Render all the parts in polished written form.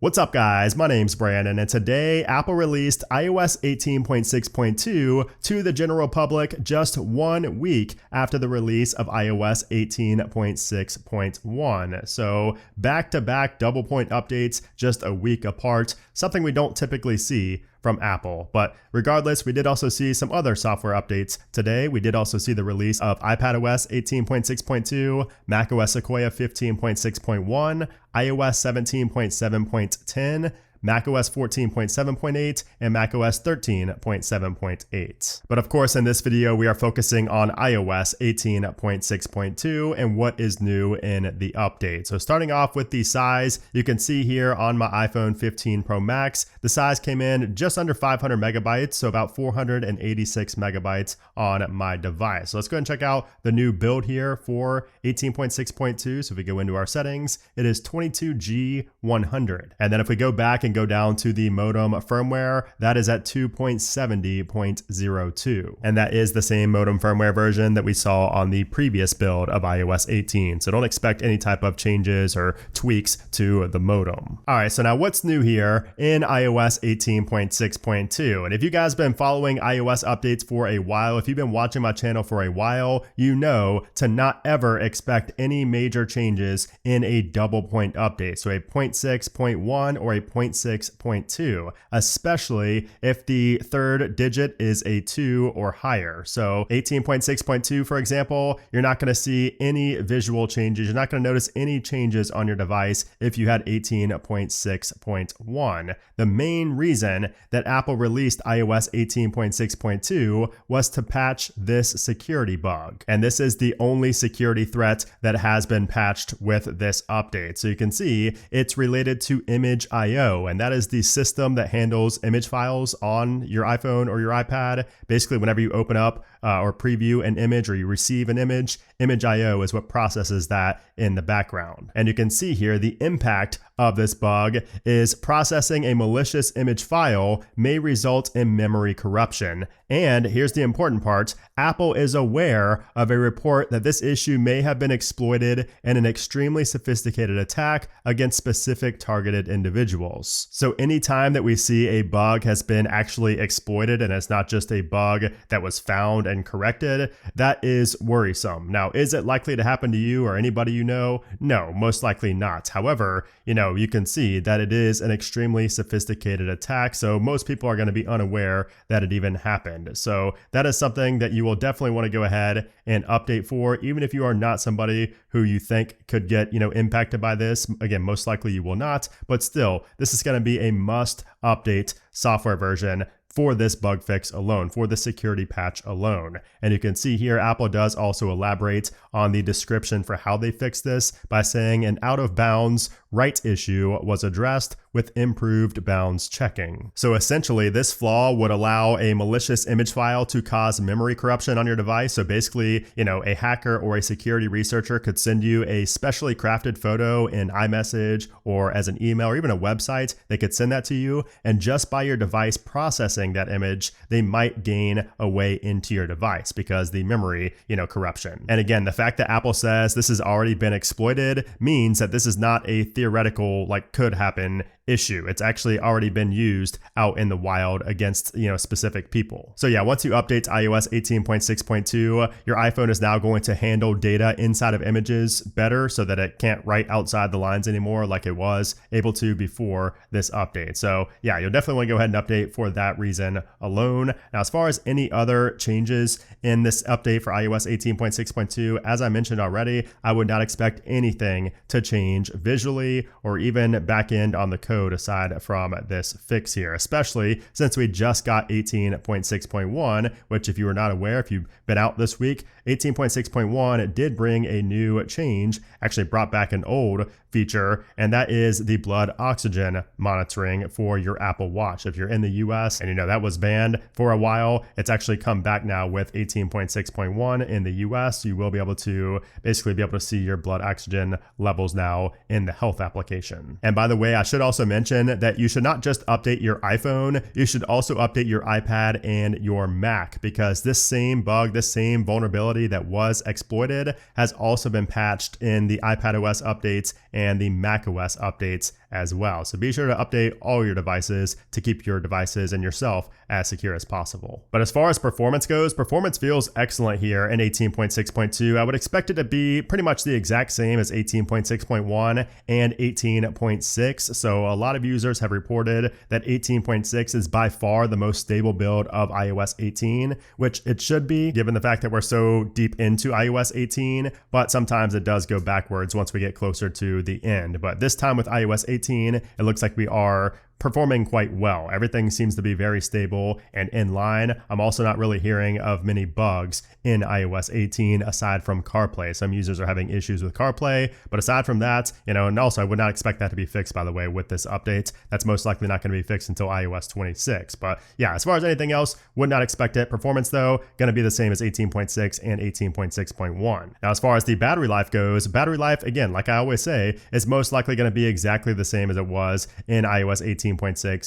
What's up guys, my name's Brandon and today Apple released iOS 18.6.2 to the general public just 1 week after the release of iOS 18.6.1. So back-to-back double point updates just a week apart, something we don't typically see from Apple. But regardless, we did also see some other software updates today. We did also see the release of iPadOS 18.6.2, macOS Sequoia 15.6.1, iOS 17.7.10, macOS 14.7.8, and macOS 13.7.8. But of course, in this video, we are focusing on iOS 18.6.2 and what is new in the update. So starting off with the size, you can see here on my iPhone 15 Pro Max, the size came in just under 500 megabytes, so about 486 megabytes on my device. So let's go ahead and check out the new build here for 18.6.2. So if we go into our settings, it is 22G100. And then if we go back and go down to the modem firmware, that is at 2.70.02. And that is the same modem firmware version that we saw on the previous build of iOS 18. So don't expect any type of changes or tweaks to the modem. All right, so now what's new here in iOS 18.6.2? And if you guys have been following iOS updates for a while, if you've been watching my channel for a while, you know to not ever expect any major changes in a double point update. So a 0.6.1 or a 0.6.2, especially if the third digit is a 2 or higher. So 18.6.2, for example, you're not going to see any visual changes. You're not going to notice any changes on your device if you had 18.6.1. The main reason that Apple released iOS 18.6.2 was to patch this security bug. And this is the only security threat that has been patched with this update. So you can see it's related to Image IO, and that is the system that handles image files on your iPhone or your iPad. Basically, whenever you open up or preview an image or you receive an image, Image IO is what processes that in the background. And you can see here the impact of this bug is processing a malicious image file may result in memory corruption. And here's the important part, Apple is aware of a report that this issue may have been exploited in an extremely sophisticated attack against specific targeted individuals. So anytime that we see a bug has been actually exploited and it's not just a bug that was found and corrected, that is worrisome. Now, is it likely to happen to you or anybody you know? No, most likely not. However, you can see that it is an extremely sophisticated attack, so most people are going to be unaware that it even happened. So that is something that you will definitely want to go ahead and update for, even if you are not somebody who you think could get, impacted by this. Again, most likely you will not, but still, this is going to be a must update software version for this bug fix alone, for the security patch alone. And you can see here, Apple does also elaborate on the description for how they fixed this by saying an out of bounds write issue was addressed with improved bounds checking. So essentially, this flaw would allow a malicious image file to cause memory corruption on your device. So basically, a hacker or a security researcher could send you a specially crafted photo in iMessage or as an email or even a website. They could send that to you, and just by your device processing that image, they might gain a way into your device because the memory, corruption. And again, the fact that Apple says this has already been exploited means that this is not a theoretical, could happen issue. It's actually already been used out in the wild against, specific people. So yeah, once you update iOS 18.6.2, your iPhone is now going to handle data inside of images better so that it can't write outside the lines anymore like it was able to before this update. So yeah, you'll definitely want to go ahead and update for that reason alone. Now, as far as any other changes in this update for iOS 18.6.2, as I mentioned already, I would not expect anything to change visually or even back end on the code aside from this fix here, especially since we just got 18.6.1, which if you were not aware, if you've been out this week, 18.6.1 did bring a new change, actually brought back an old feature, and that is the blood oxygen monitoring for your Apple Watch. If you're in the US and that was banned for a while, it's actually come back now with 18.6.1 in the US. You will be able to basically see your blood oxygen levels now in the health application. And by the way, I should also mention that you should not just update your iPhone, you should also update your iPad and your Mac, because this same bug, this same vulnerability that was exploited has also been patched in the iPadOS updates and the macOS updates as well. So be sure to update all your devices to keep your devices and yourself as secure as possible. But as far as performance goes, performance feels excellent here in 18.6.2. I would expect it to be pretty much the exact same as 18.6.1 and 18.6. So a lot of users have reported that 18.6 is by far the most stable build of iOS 18, which it should be given the fact that we're so deep into iOS 18, but sometimes it does go backwards once we get closer to the end. But this time with iOS 18, it looks like we are performing quite well. Everything seems to be very stable and in line. I'm also not really hearing of many bugs in iOS 18 aside from CarPlay. Some users are having issues with CarPlay, but aside from that, and also I would not expect that to be fixed, by the way, with this update. That's most likely not going to be fixed until iOS 26. But yeah, as far as anything else, would not expect it. Performance though, going to be the same as 18.6 and 18.6.1. Now, as far as the battery life goes, battery life, again, like I always say, is most likely going to be exactly the same as it was in iOS 18.6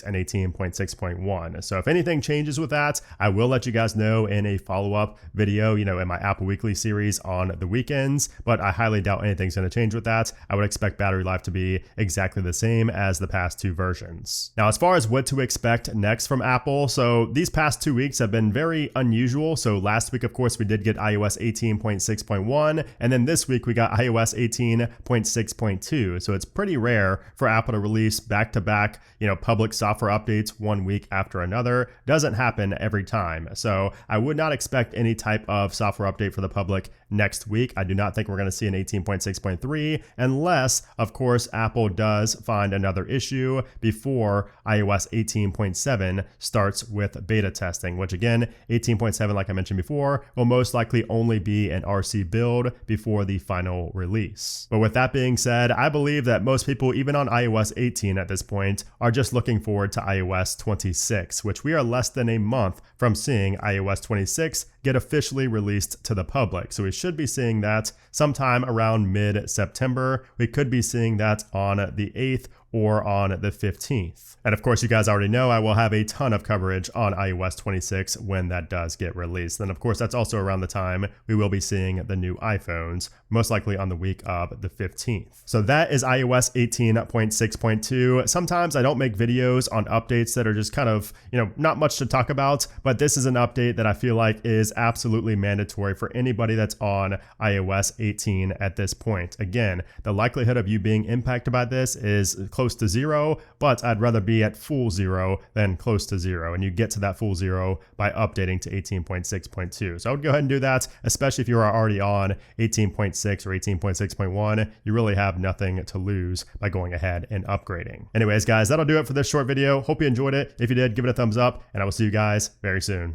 and 18.6.1. So if anything changes with that, I will let you guys know in a follow-up video, in my Apple Weekly series on the weekends, but I highly doubt anything's going to change with that. I would expect battery life to be exactly the same as the past two versions. Now, as far as what to expect next from Apple, so these past 2 weeks have been very unusual. So last week, of course, we did get iOS 18.6.1, and then this week we got iOS 18.6.2. So it's pretty rare for Apple to release back-to-back, public software updates 1 week after another. Doesn't happen every time. So I would not expect any type of software update for the public next week. I do not think we're going to see an 18.6.3 unless, of course, Apple does find another issue before iOS 18.7 starts with beta testing, which again, 18.7, like I mentioned before, will most likely only be an RC build before the final release. But with that being said, I believe that most people, even on iOS 18 at this point, are just looking forward to iOS 26, which we are less than a month from seeing iOS 26 get officially released to the public. So we should be seeing that sometime around mid-September. We could be seeing that on the 8th or on the 15th. And of course, you guys already know I will have a ton of coverage on iOS 26 when that does get released. And of course, that's also around the time we will be seeing the new iPhones, most likely on the week of the 15th. So that is iOS 18.6.2. Sometimes I don't make videos on updates that are just kind of, not much to talk about, but this is an update that I feel like is absolutely mandatory for anybody that's on iOS 18 at this point. Again, the likelihood of you being impacted by this is close to zero, but I'd rather be at full zero than close to zero. And you get to that full zero by updating to 18.6.2. So I would go ahead and do that, especially if you are already on 18.6 or 18.6.1. You really have nothing to lose by going ahead and upgrading. Anyways, guys, that'll do it for this short video. Hope you enjoyed it. If you did, give it a thumbs up, and I will see you guys very soon.